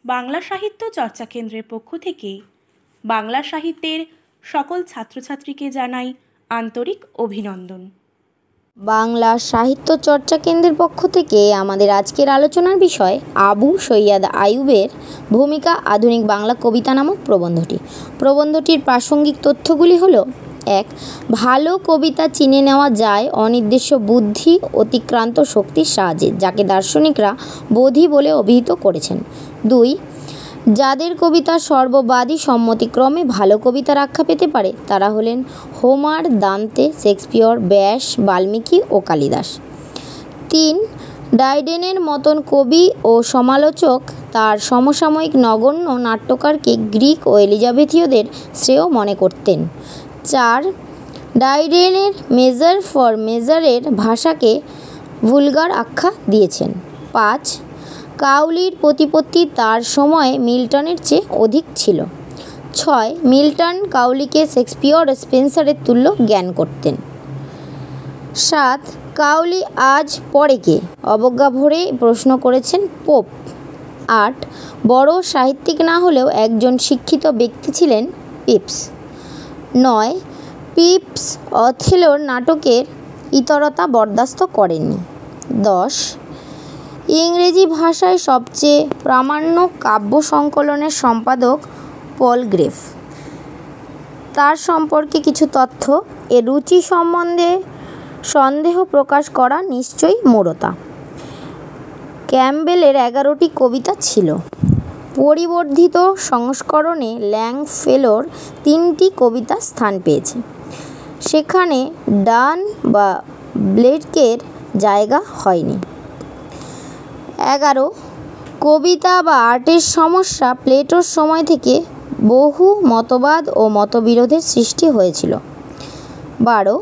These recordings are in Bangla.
বাংলা সাহিত্য চর্চা কেন্দ্রের পক্ষ থেকে বাংলা সাহিত্যের সকল ছাত্রছাত্রীকে জানাই আন্তরিক অভিনন্দন। বাংলা সাহিত্য চর্চা কেন্দ্রের পক্ষ থেকে আমাদের আজকের আলোচনার বিষয় আবু সৈয়দ আইয়ুবের ভূমিকা আধুনিক বাংলা কবিতা নামক প্রবন্ধটির প্রাসঙ্গিক তথ্যগুলি হলো: ১. ভালো কবিতা চিনে নেওয়া যায় অনির্দেশ্য বুদ্ধি অতিক্রান্ত শক্তির সাহায্যে, যাকে দার্শনিকরা বোধি বলে অভিহিত করেছেন। ২. যাদের কবিতা সর্ববাদী সম্মতিক্রমে ভালো কবিতার আখ্যা পেতে পারে তারা হলেন হোমার, দান্তে, শেক্সপিয়র, ব্যাস, বাল্মীকি ও কালিদাস। ৩. ডায়ডেনের মতন কবি ও সমালোচক তার সমসাময়িক নগণ্য নাট্যকারকে গ্রিক ও এলিজাবেথীয়দের শ্রেয় মনে করতেন। ৪. ডায়ডেনের মেজার ফর মেজারের ভাষাকে ভুলগার আখ্যা দিয়েছেন। ৫. কাউলির প্রতিপত্তি তার সময়ে মিল্টনের চেয়ে অধিক ছিল। ৬. মিল্টন কাউলিকে শেক্সপিয়র ও স্পেন্সারের তুল্য জ্ঞান করতেন। ৭. কাউলি আজ পড়ে কে অবজ্ঞা ভরে প্রশ্ন করেছেন পোপ। ৮. বড় সাহিত্যিক না হলেও একজন শিক্ষিত ব্যক্তি ছিলেন পিপস। ৯. পিপস অথেলোর নাটকের ইতরতা বরদাস্ত করেননি। ১০. ইংরেজি ভাষায় সবচেয়ে প্রামাণ্য কাব্য সংকলনের সম্পাদক পলগ্রেভ। তার সম্পর্কে কিছু তথ্য: এর রুচি সম্বন্ধে সন্দেহ প্রকাশ করা নিশ্চয়ই মূঢ়তা। ক্যাম্বেলের ১১টি কবিতা ছিল। পরিবর্ধিত সংস্করণে ল্যাংফেলোর ৩টি কবিতা স্থান পেয়েছে, সেখানে ডান বা ব্লেকের জায়গা হয়নি। ১১. কবিতা বা আর্টের সমস্যা প্লেটোর সময় থেকে বহু মতবাদ ও মতবিরোধের সৃষ্টি হয়েছিল। ১২.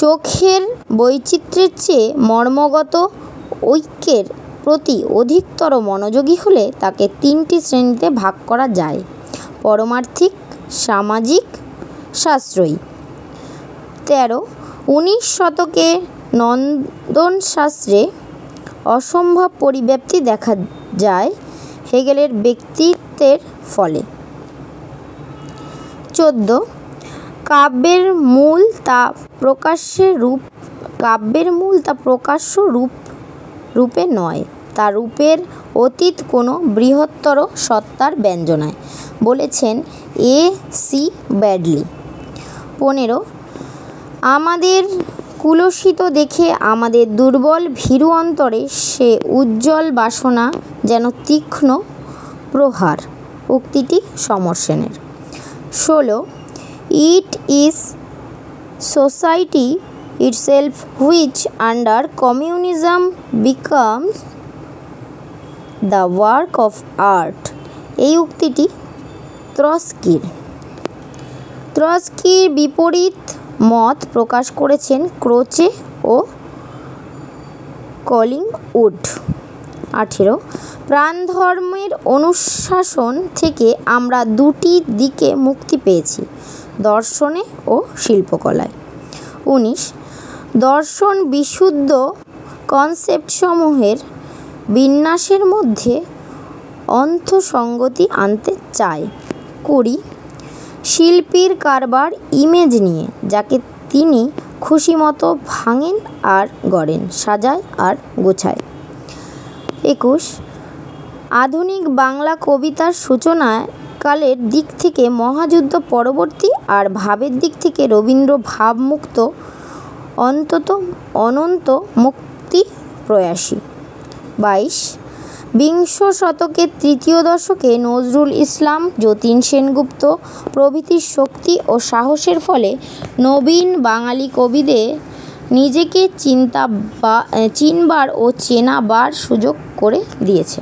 চোখের বৈচিত্র্যের চেয়ে মর্মগত ঐক্যের প্রতি অধিকতর মনোযোগী হলে তাকে ৩টি শ্রেণীতে ভাগ করা যায়: পারমার্থিক, সামাজিক, সাশ্রয়ী। ১৩. ১৯ শতকে নন্দনশাস্ত্রে অসম্ভব পরিব্যাপ্তি দেখা যায় হেগেলের ব্যক্তিত্বের ফলে। ১৪. কাব্যের মূল তা প্রকাশ্য রূপে নয়, তা রূপের অতীত কোনো বৃহত্তর সত্তার ব্যঞ্জনায়, বলেছেন এ. সি. ব্র্যাডলি। ১৫. আমাদের কুলসিত দেখে আমাদের দুর্বল ভীরু অন্তরে সে উজ্জ্বল বাসনা যেন তীক্ষ্ণ প্রহার। উক্তিটি সমর সেনের। ১৬. It is society itself which under communism becomes the work of art. এই উক্তিটি ত্রস্কির বিপরীত মত প্রকাশ করেছেন ক্রোচে ও কলিংউড। ১৮. প্রাণধর্মের অনুশাসন থেকে আমরা দুটি দিকে মুক্তি পেয়েছি, দর্শনে ও শিল্পকলায়। ১৯. দর্শন বিশুদ্ধ কনসেপ্টসমূহের বিন্যাসের মধ্যে অন্তঃসঙ্গতি আনতে চায়। ২০. শিল্পীর কারবার ইমেজ নিয়ে, যাকে তিনি খুশিমতো ভাঙেন আর গড়েন, সাজায় আর গোছায়। ২১. আধুনিক বাংলা কবিতার সূচনা কালের দিক থেকে মহাযুদ্ধ পরবর্তী আর ভাবের দিক থেকে রবীন্দ্র ভাবমুক্ত অনন্ত মুক্তি প্রয়াসী। ২২. বিংশ শতকের তৃতীয় দশকে নজরুল ইসলাম, যতীন সেনগুপ্ত প্রভৃতির শক্তি ও সাহসের ফলে নবীন বাঙালি কবিদের নিজেকে চিনবার ও চেনাবার সুযোগ করে দিয়েছে।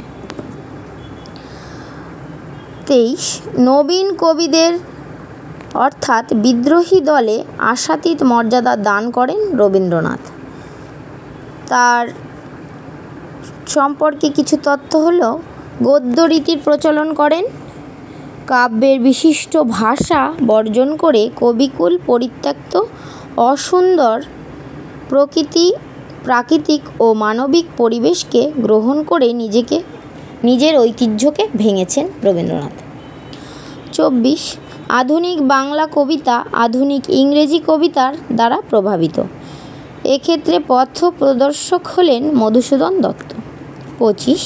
২৩. নবীন কবিদের অর্থাৎ বিদ্রোহী দলে আশাতীত মর্যাদা দান করেন রবীন্দ্রনাথ। তার সম্পর্কে কিছু তথ্য হলো: গদ্য রীতির প্রচলন করেন, কাব্যের বিশিষ্ট ভাষা বর্জন করে কবিকুল পরিত্যক্ত অসুন্দর প্রাকৃতিক ও মানবিক পরিবেশকে গ্রহণ করে নিজেকে নিজের ঐতিহ্যকে ভেঙেছেন রবীন্দ্রনাথ। 24 আধুনিক বাংলা কবিতা আধুনিক ইংরেজি কবিতার দ্বারা প্রভাবিত। এক্ষেত্রে পথ প্রদর্শক হলেন মধুসূদন দত্ত। 25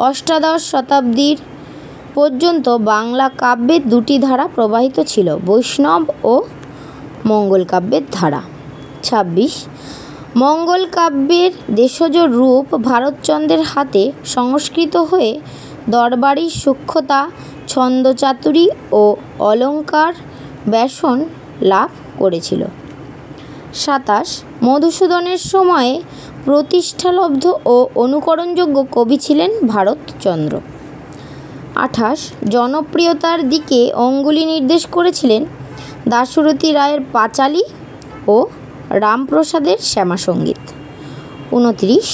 অষ্টাদশ শতাব্দীর পর্যন্ত বাংলা কাব্যের দুটি ধারা প্রবাহিত ছিল, বৈষ্ণব ও মঙ্গল কাব্যের ধারা। 26 মঙ্গল কাব্যের দেশজ রূপ ভারতচন্দ্রের হাতে সংস্কৃত হয়ে দরবারি সূক্ষ্মতা, ছন্দচাতুরী ও অলঙ্কার ব্যাসন লাভ করেছিল। 27 মধুসূদনের সময়ে প্রতিষ্ঠালব্ধ ও অনুকরণযোগ্য কবি ছিলেন ভারতচন্দ্র। 28 জনপ্রিয়তার দিকে অঙ্গুলি নির্দেশ করেছিলেন দাশরথী রায়ের পাঁচালী ও রামপ্রসাদের শ্যামাসঙ্গীত। 29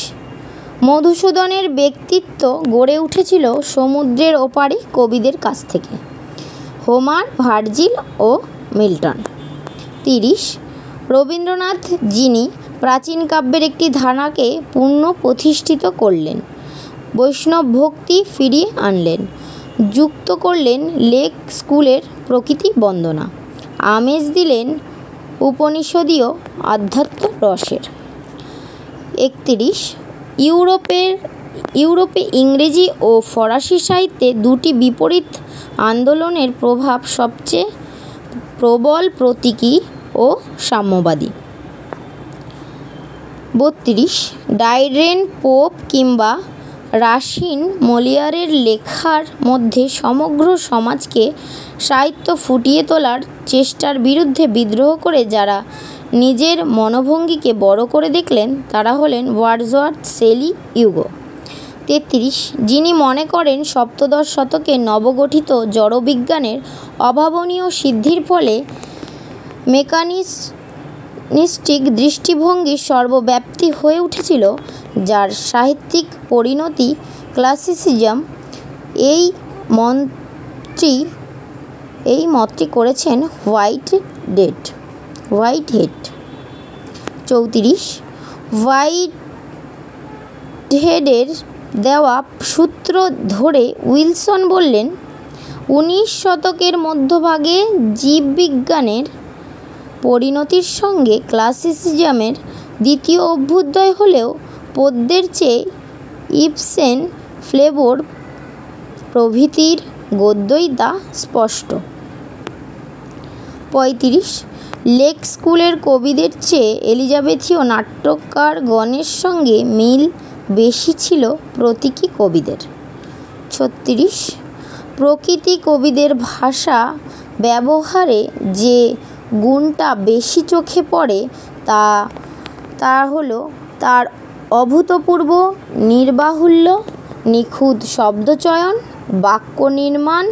মধুসূদনের ব্যক্তিত্ব গড়ে উঠেছিল সমুদ্রের ওপারে কবিদের কাছ থেকে, হোমার, ভার্জিল ও মিল্টন। 30 রবীন্দ্রনাথ, যিনি প্রাচীন কাব্যের একটি ধারাকে পুনঃ প্রতিষ্ঠিত করলেন, বৈষ্ণব ভক্তি ফিরিয়ে আনলেন, যুক্ত করলেন লেক স্কুলের প্রকৃতি বন্দনা, আমেজ দিলেন উপনিষদীয় আধ্যাত্ম রসের। 31 ইউরোপে ইংরেজি ও ফরাসি সাহিত্যে দুটি বিপরীত আন্দোলনের প্রভাব সবচেয়ে প্রবল, প্রতীকী ও সাম্যবাদী। 32 ডাইডেন, পোপ কিংবা রাশিন, মলিয়ারের লেখার মধ্যে সমগ্র সমাজকে সাহিত্য ফুটিয়ে তোলার চেষ্টার বিরুদ্ধে বিদ্রোহ করে যারা নিজের মনোভঙ্গিকে বড় করে দেখলেন তারা হলেন ওয়ার্ডসওয়ার্থ, শেলি, ইউগো। 33 যিনি মনে করেন সপ্তদশ শতকে নবগঠিত জড়বিজ্ঞানের অভাবনীয় সিদ্ধির ফলে মেকানিস্টিক দৃষ্টিভঙ্গির সর্বব্যাপ্তি হয়ে উঠেছিল, যার সাহিত্যিক পরিণতি ক্লাসিসিজম, এই মতটি করেছেন হোয়াইটহেড। 34 হোয়াইটহেডের দেওয়া সূত্র ধরে উইলসন বললেন, 19 শতকের মধ্যভাগে জীববিজ্ঞানের পরিণতির সঙ্গে ক্লাসিসিজমের দ্বিতীয় অভ্যুদয় হলেও পদ্যের চেয়ে ইবসেন, ফ্লেবোর প্রভৃতির গদ্যই তা স্পষ্ট। 35 লেক স্কুলের কবিদের চেয়ে এলিজাবেথীয় নাট্যকারগণের সঙ্গে মিল বেশি ছিল প্রতীকী কবিদের। 36 প্রকৃতি কবিদের ভাষা ব্যবহারে যে গুণটা বেশি চোখে পড়ে তা হলো তার অভূতপূর্ব নির্বাহুল্য, নিখুঁত শব্দচয়ন, বাক্য নির্মাণ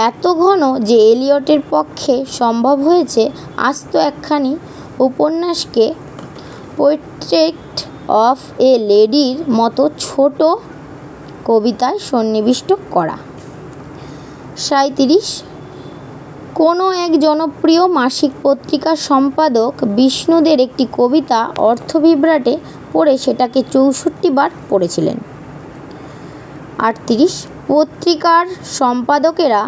এত ঘন যে এলিয়টের পক্ষে সম্ভব হয়েছে আস্ত একখানি উপন্যাসকে পোর্ট্রেট অফ এ লেডির মতো ছোট কবিতায় সন্নিবিষ্ট করা। 37 কোনো এক জনপ্রিয় মাসিক পত্রিকার সম্পাদক বিষ্ণুদের একটি কবিতা অর্থবিভ্রাটে পড়ে সেটাকে 64 বার পড়েছিলেন। 38 পত্রিকার সম্পাদকেরা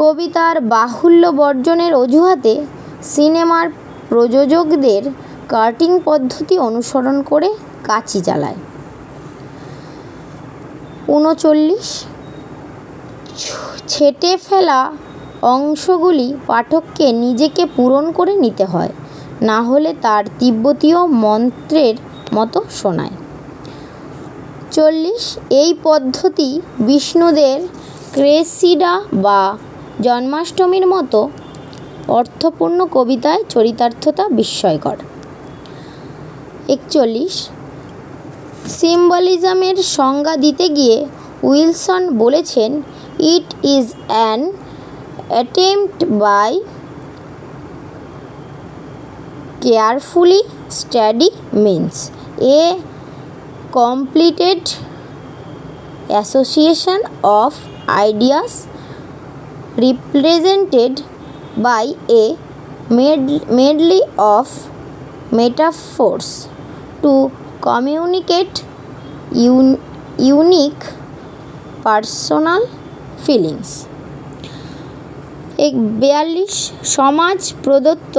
কবিতার বাহুল্য বর্জনের অজুহাতে সিনেমার প্রযোজকদের কাটিং পদ্ধতি অনুসরণ করে কাঁচি চালায়। 39 ছেঁটে ফেলা অংশগুলি পাঠককে নিজেকে পূরণ করে নিতে হয়, না হলে তার তিব্বতীয় মন্ত্রের মতো শোনায়। 40 এই পদ্ধতি বিষ্ণুদের ক্রেসিডা বা জন্মাষ্টমীর মতো অর্থপূর্ণ কবিতায় চরিতার্থতা বিস্ময়কর। 41 সিম্বলিজমের সংজ্ঞা দিতে গিয়ে উইলসন বলেছেন, it is an attempt by carefully study means a completed association of ideas represented by a medley of metaphors to communicate unique personal feelings. 42 সমাজ প্রদত্ত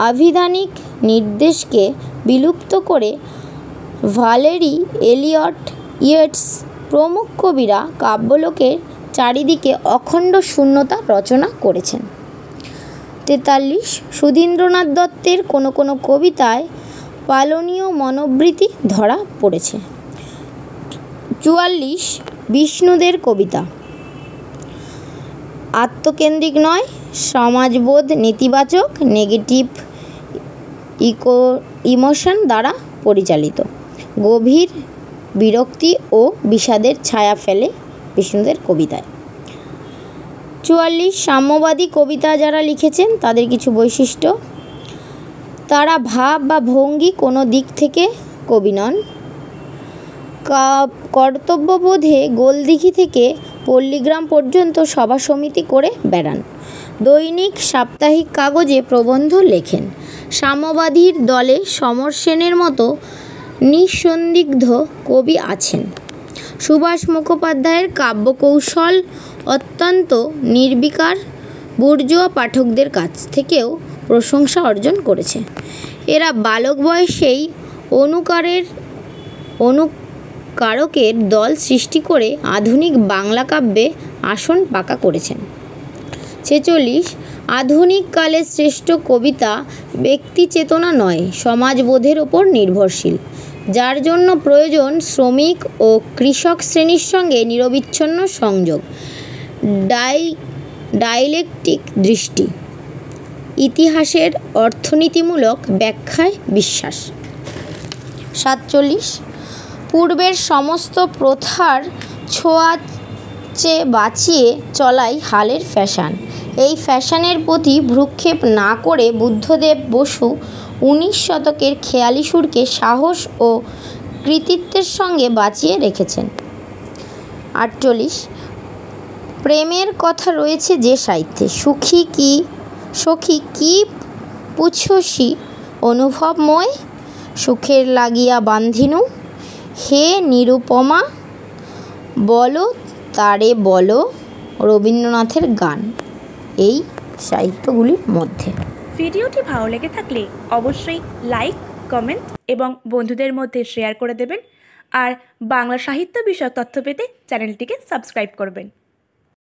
আভিধানিক নির্দেশকে বিলুপ্ত করে ভ্যালেরি, এলিয়ট, ইয়েটস প্রমুখ কবিরা কাব্যলোকের চারিদিকে অখণ্ড শূন্যতা রচনা করেছেন। 43 সুধীন্দ্রনাথ দত্তের কোনো কোনো কবিতায় পালনীয় মনোবৃত্তি ধরা পড়েছে। 44 বিষ্ণুদের কবিতা আত্মকেন্দ্রিক নয়, সমাজবোধ নেতিবাচক, নেগেটিভ ইমোশন দ্বারা পরিচালিত, গভীর বিরক্তি ও বিষাদের ছায়া ফেলে বিষ্ণুদের কবিতায়। 44 সাম্যবাদী কবিতা যারা লিখেছেন তাদের কিছু বৈশিষ্ট্য: তারা ভাব বা ভঙ্গি কোনো দিক থেকে কবি নন। কর্তব্যবোধে গোলদিঘি থেকে পল্লীগ্রাম পর্যন্ত সভা সমিতি করে বেড়ান। দৈনিক সাপ্তাহিক কাগজে প্রবন্ধ লেখেন। সাম্যবাদীর দলে সমর সেনের মতো নিঃসন্দিগ্ধ কবি আছেন। সুভাষ মুখোপাধ্যায়ের কাব্যকৌশল অত্যন্ত নির্বিকার, বুর্জোয়া পাঠকদের কাছ থেকেও প্রশংসা অর্জন করেছে। এরা বালক বয়সেই অনুকারকের দল সৃষ্টি করে আধুনিক বাংলা কাব্যে আসন পাকা করেছেন। 46 আধুনিক কালের শ্রেষ্ঠ কবিতা ব্যক্তি চেতনা নয়, সমাজবোধের ওপর নির্ভরশীল, যার জন্য প্রয়োজন শ্রমিক ও কৃষক শ্রেণীর সঙ্গে নিরবিচ্ছিন্ন সংযোগ, ডায়ালেকটিক দৃষ্টি, ইতিহাসের অর্থনীতিমূলক ব্যাখ্যায় বিশ্বাস। 47 পূর্বের সমস্ত প্রথার ছোঁয়াচে বাঁচিয়ে চলাই হালের ফ্যাশন। এই ফ্যাশনের প্রতি ভ্রুক্ষেপ না করে বুদ্ধদেব বসু 19 শতকের খেয়ালি সুরকে সাহস ও কৃতিত্বের সঙ্গে বাঁচিয়ে রেখেছেন। 48 প্রেমের কথা রয়েছে যে সাহিত্যে, সখী কি পুছসি অনুভবময়, সুখের লাগিয়া বান্ধিনু, হে নিরুপমা বলো তারে বলো, রবীন্দ্রনাথের গান এই সাহিত্যগুলির মধ্যে। ভিডিওটি ভালো লেগে থাকলে অবশ্যই লাইক, কমেন্ট এবং বন্ধুদের মধ্যে শেয়ার করে দেবেন। আর বাংলা সাহিত্য বিষয়ক তথ্য পেতে চ্যানেলটিকে সাবস্ক্রাইব করবেন।